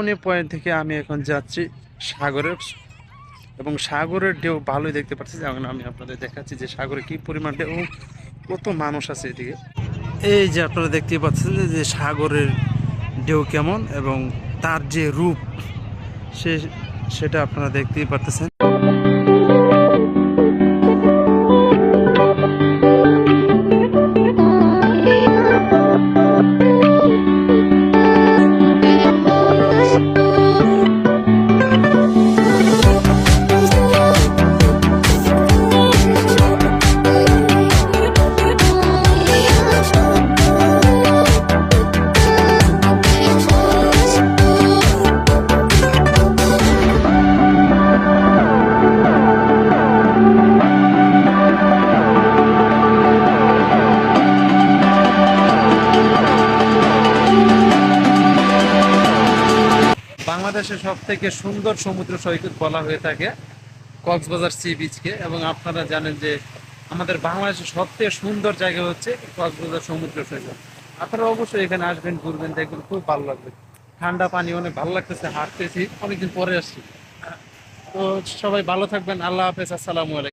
কোনে পয়েন্ট থেকে আমি এখন যাচ্ছি সাগরের, এবং সাগরের ঢেউ ভালোই দেখতে পাচ্ছি। যেমন আমি আপনাদের দেখাচ্ছি যে সাগরে কি পরিমাণ ঢেউ এবং কত মানুষ আছে এদিকে। এই যে আপনারা দেখতে পাচ্ছেন যে সাগরের ঢেউ কেমন এবং তার যে রূপ সে সেটা আপনারা দেখতেই পারতেছেন। বাংলাদেশের সব থেকে সুন্দর সমুদ্র সৈকত বলা হয়ে থাকে কক্সবাজার সি বিচকে, এবং আপনারা জানেন যে আমাদের বাংলাদেশের সবথেকে সুন্দর জায়গা হচ্ছে কক্সবাজার সমুদ্র সৈকত। আপনারা অবশ্যই এখানে আসবেন, ঘুরবেন, দেখবেন, খুব ভালো লাগবে। ঠান্ডা পানি, অনেক ভালো লাগতেছে, হাঁটতেছি, অনেকদিন পরে আসছি। তো সবাই ভালো থাকবেন, আল্লাহ হাফেজ, আসসালামু আলাইকুম।